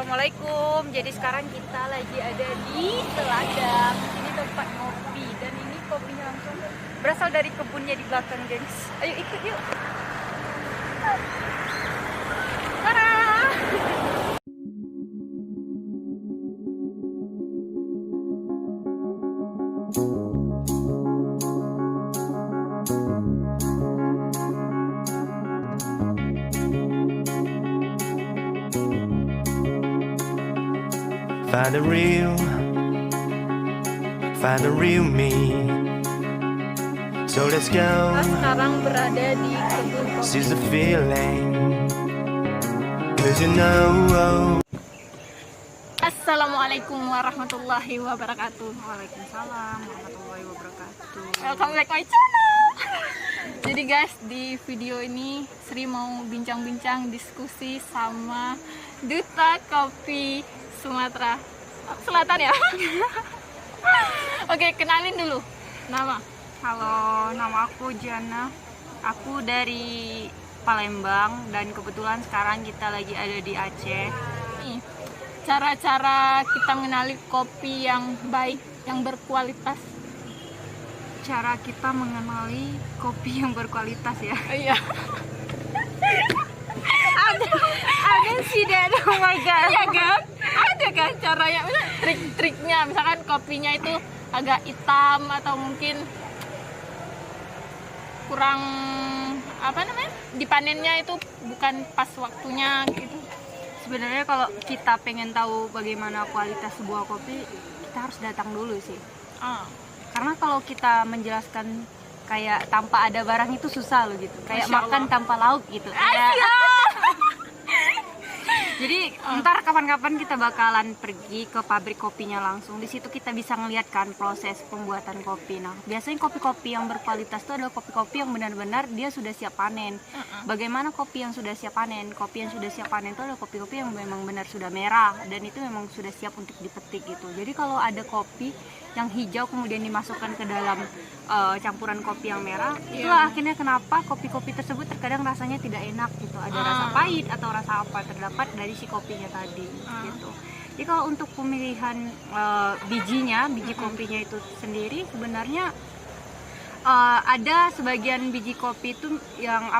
Assalamualaikum. Jadi sekarang kita lagi ada di Teladang. Ini tempat ngopi dan ini kopinya langsung berasal dari kebunnya di belakang, gengs. Ayo ikut yuk. Tara. Find the real me. So let's go. Kita sekarang berada di kebun kopi. Seize the feeling. 'Cause you know. Assalamualaikum warahmatullahi wabarakatuh. Waalaikumsalam warahmatullahi wabarakatuh. Welcome back my channel. Jadi guys, di video ini Sri mau bincang-bincang diskusi sama Duta Kopi Sumatera Selatan ya. Oke, kenalin dulu nama. Halo, nama aku Jana. Aku dari Palembang dan kebetulan sekarang kita lagi ada di Aceh. Nih, cara-cara kita mengenali kopi yang baik, yang berkualitas. Cara kita mengenali kopi yang berkualitas ya. Iya. Ada sih deh, oh my god. Iya kan? Ada kan caranya, misalnya trik-triknya, misalkan kopinya itu agak hitam atau mungkin kurang dipanennya itu bukan pas waktunya gitu. Sebenarnya kalau kita pengen tahu bagaimana kualitas sebuah kopi, kita harus datang dulu sih. Karena kalau kita menjelaskan kayak tanpa ada barang itu susah loh gitu. Kayak Masya makan Allah. tanpa lauk gitu. Jadi ntar kapan-kapan kita bakalan pergi ke pabrik kopinya langsung. Di situ kita bisa ngeliat kan proses pembuatan kopi. Nah, biasanya kopi-kopi yang berkualitas itu adalah kopi-kopi yang benar-benar dia sudah siap panen. Bagaimana kopi yang sudah siap panen? Kopi yang sudah siap panen itu adalah kopi-kopi yang memang benar sudah merah dan itu memang sudah siap untuk dipetik gitu. Jadi kalau ada kopi yang hijau kemudian dimasukkan ke dalam campuran kopi yang merah, itulah akhirnya kenapa kopi-kopi tersebut terkadang rasanya tidak enak gitu. Ada rasa pahit atau rasa apa terdapat dari si kopinya tadi gitu. Jadi kalau untuk pemilihan biji kopinya itu sendiri sebenarnya ada sebagian biji kopi itu yang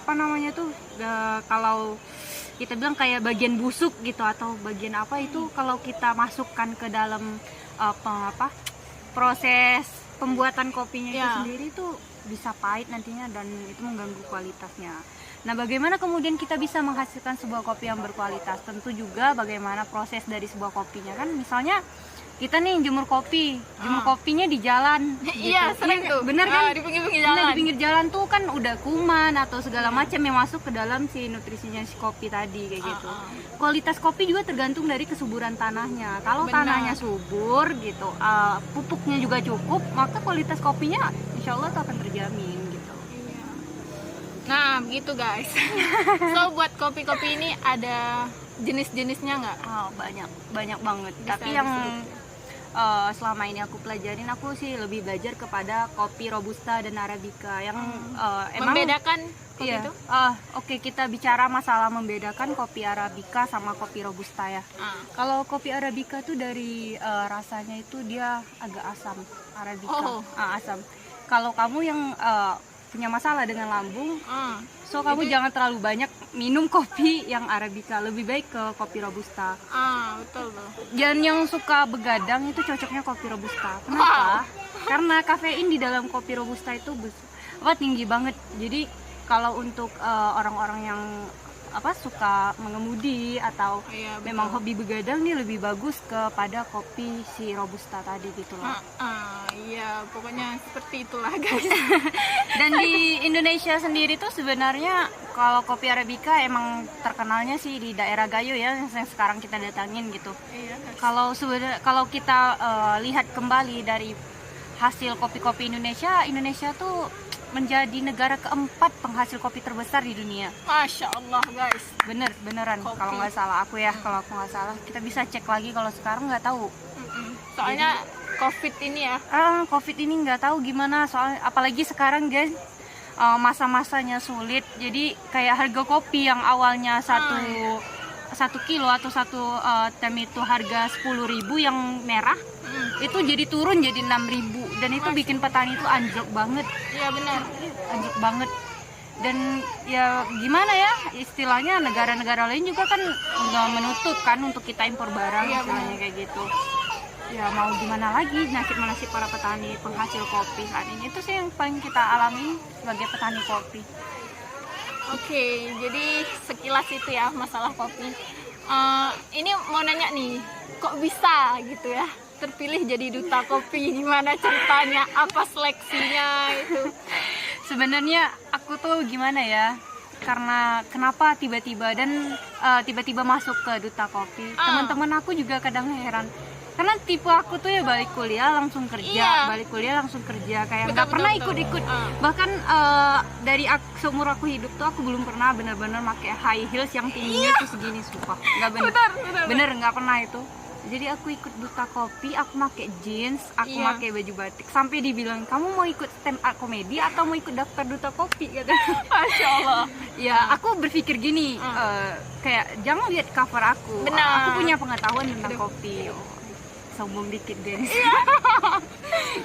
kalau kita bilang kayak bagian busuk gitu atau bagian apa itu kalau kita masukkan ke dalam proses pembuatan kopinya itu sendiri itu bisa pahit nantinya dan itu mengganggu kualitasnya. Nah, bagaimana kemudian kita bisa menghasilkan sebuah kopi yang berkualitas? Tentu juga bagaimana proses dari sebuah kopinya kan. Misalnya kita nih jemur kopinya di jalan. Iya, gitu. sering tuh. Bener kan? Di pinggir-pinggir jalan. Nah, di pinggir jalan tuh kan udah kuman atau segala macam yang masuk ke dalam si nutrisinya si kopi tadi kayak gitu. Kualitas kopi juga tergantung dari kesuburan tanahnya. Kalau tanahnya subur gitu, pupuknya juga cukup, maka kualitas kopinya insya Allah tuh akan terjamin gitu. Nah, begitu guys. So, buat kopi-kopi ini ada jenis-jenisnya nggak? Oh, banyak banget. Tapi yang selama ini aku pelajarin, aku sih lebih belajar kepada kopi robusta dan arabica yang emang membedakan kopi itu? Oke, kita bicara masalah membedakan kopi arabica sama kopi robusta ya. Kalau kopi arabica tuh dari rasanya itu dia agak asam, arabica. Asam. Kalau kamu yang punya masalah dengan lambung, so kamu jangan terlalu banyak minum kopi yang arabica, lebih baik ke kopi robusta. Betul tuh. Dan yang suka begadang itu cocoknya kopi robusta. Kenapa? Karena kafein di dalam kopi robusta itu tinggi banget. Jadi kalau untuk orang-orang yang suka mengemudi atau memang hobi begadang, nih lebih bagus kepada kopi si robusta tadi gitu loh. Iya, pokoknya seperti itulah guys. Dan di Indonesia sendiri tuh sebenarnya kalau kopi arabica emang terkenalnya sih di daerah Gayo ya, yang sekarang kita datangin gitu. Kalau kita lihat kembali dari hasil kopi-kopi Indonesia tuh menjadi negara keempat penghasil kopi terbesar di dunia. Masya Allah guys. Beneran kalau nggak salah aku ya, kalau aku nggak salah kita bisa cek lagi kalau sekarang nggak tahu. Soalnya COVID ini ya. COVID ini nggak tahu gimana, soalnya apalagi sekarang guys masa-masanya sulit. Jadi kayak harga kopi yang awalnya 1 kilo atau satu tem itu harga 10.000 yang merah, itu jadi turun jadi 6.000, dan itu bikin petani itu anjlok banget. Iya benar. Anjlok banget. Dan ya gimana ya, istilahnya negara-negara lain juga kan nggak menutup kan untuk kita impor barang, Iya, istilahnya kayak gitu. Ya mau gimana lagi nasib para petani penghasil kopi saat ini, itu sih yang paling kita alami sebagai petani kopi. Oke, jadi sekilas itu ya masalah kopi. Ini mau nanya nih, kok bisa gitu ya terpilih jadi duta kopi? Gimana ceritanya? Apa seleksinya itu? Sebenarnya aku tuh gimana ya, karena kenapa tiba-tiba masuk ke duta kopi. Teman-teman aku juga kadang heran, karena tipe aku tuh ya balik kuliah langsung kerja, kayak nggak pernah ikut-ikut. Bahkan dari seumur aku hidup tuh aku belum pernah benar-benar pakai high heels yang tingginya tuh segini, sumpah nggak bener nggak pernah itu. Jadi aku ikut duta kopi, aku pakai jeans, aku pakai baju batik, sampai dibilang kamu mau ikut stand up komedi atau mau ikut daftar duta kopi gitu. Masya Allah. Ya aku berpikir gini, kayak jangan lihat cover aku. Benar. Aku punya pengetahuan tentang kopi. Sombong dikit guys.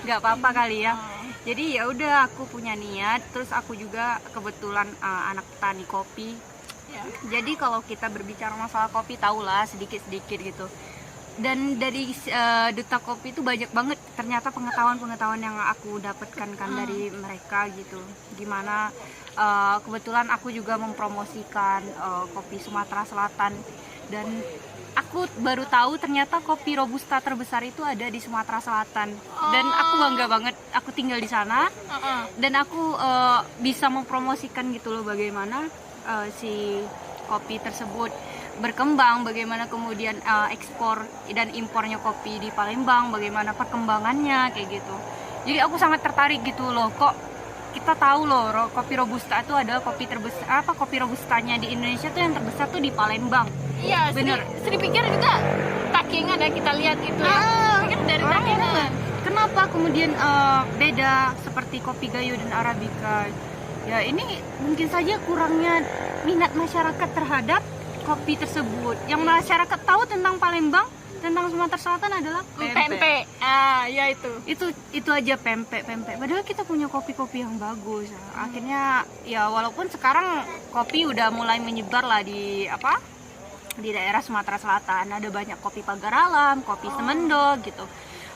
Nggak apa-apa kali ya. Jadi ya udah, aku punya niat, terus aku juga kebetulan anak petani kopi. Jadi kalau kita berbicara masalah kopi, tahulah sedikit-sedikit gitu. Dan dari duta kopi itu banyak banget ternyata pengetahuan yang aku dapatkan kan dari mereka gitu. Gimana kebetulan aku juga mempromosikan kopi Sumatera Selatan, dan aku baru tahu ternyata kopi robusta terbesar itu ada di Sumatera Selatan. Dan aku bangga banget aku tinggal di sana, dan aku bisa mempromosikan gitu loh bagaimana si kopi tersebut berkembang, bagaimana kemudian ekspor dan impornya kopi di Palembang, bagaimana perkembangannya kayak gitu. Jadi aku sangat tertarik gitu loh, kok kita tahu loh kopi robusta itu ada kopi terbesar, kopi robustanya di Indonesia tuh yang terbesar tuh di Palembang. Iya, bener. Sri pikir juga takingan ya, kita lihat itu ya. Pikir dari takingan. Kenapa kemudian beda seperti kopi Gayo dan Arabica? Ya ini mungkin saja kurangnya minat masyarakat terhadap kopi tersebut. Yang masyarakat tahu tentang Palembang, tentang Sumatera Selatan adalah pempek. Ya itu aja pempek. Padahal kita punya kopi-kopi yang bagus. Akhirnya ya walaupun sekarang kopi udah mulai menyebar lah di daerah Sumatera Selatan. Ada banyak kopi Pagar Alam, kopi Semendo gitu.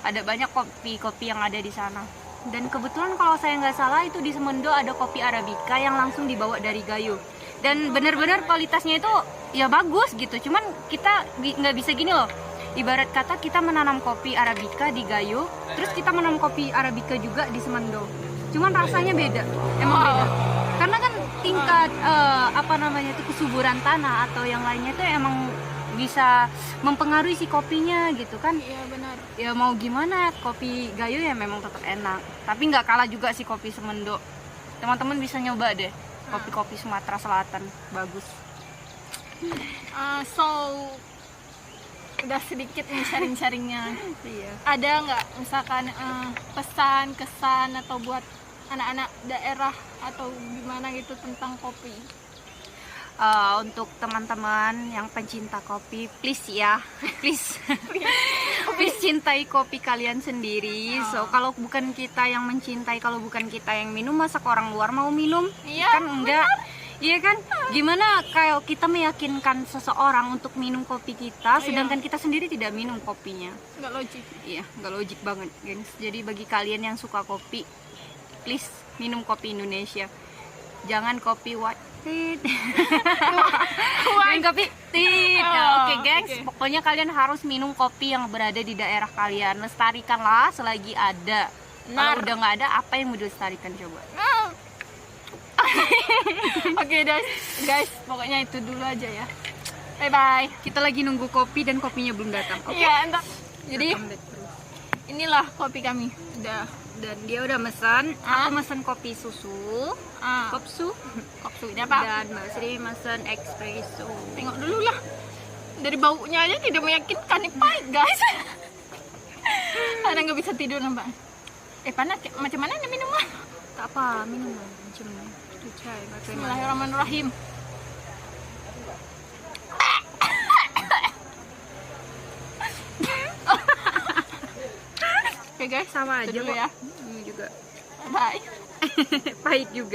Ada banyak kopi-kopi yang ada di sana. Dan kebetulan kalau saya nggak salah itu di Semendo ada kopi Arabica yang langsung dibawa dari Gayo. Dan benar-benar kualitasnya itu ya bagus gitu. Cuman kita nggak bisa gini loh. Ibarat kata kita menanam kopi Arabica di Gayo, terus kita menanam kopi Arabica juga di Semendo. Cuman rasanya beda, emang beda. Karena kan tingkat itu kesuburan tanah atau yang lainnya itu emang bisa mempengaruhi si kopinya gitu kan. Iya benar. Ya mau gimana, kopi Gayo ya memang tetap enak. Tapi nggak kalah juga si kopi Semendo. Teman-teman bisa nyoba deh. Kopi-kopi Sumatera Selatan bagus. So udah sedikit nih sharing-sharingnya. Iya. Ada nggak misalkan pesan, kesan atau buat anak-anak daerah atau gimana gitu tentang kopi? Untuk teman-teman yang pencinta kopi, please ya, please cintai kopi kalian sendiri. So kalau bukan kita yang mencintai, kalau bukan kita yang minum, masa orang luar mau minum? Iya, Kan enggak. Iya kan? Gimana kalau kita meyakinkan seseorang untuk minum kopi kita, sedangkan kita sendiri tidak minum kopinya? Nggak logik. Iya, nggak logik banget, gengs. Jadi bagi kalian yang suka kopi, please minum kopi Indonesia. Jangan kopi white. Jangan kopi tit. Oke, gengs. Pokoknya kalian harus minum kopi yang berada di daerah kalian. Lestarikanlah selagi ada. Kalau udah nggak ada, apa yang mau dilestarikan coba? Oke guys, pokoknya itu dulu aja ya. Bye bye. Kita lagi nunggu kopi dan kopinya belum datang. Oke. Iya, entar. Jadi inilah kopi kami. Dan dia udah mesen. Aku mesen kopi susu. Kopsu. Ini apa? Dan Mbak Sri mesen espresso. Tengok dulu lah. Dari baunya aja tidak meyakinkan, ini pahit guys. Ada nggak bisa tidur nampak. Panas. Macam mana nih minumnya? Tak apa, minum lah. Macam chai. Bismillahirrahmanirrahim. Oke guys, Sama itu aja dulu kok. ya. Ini juga Bye. pahit juga.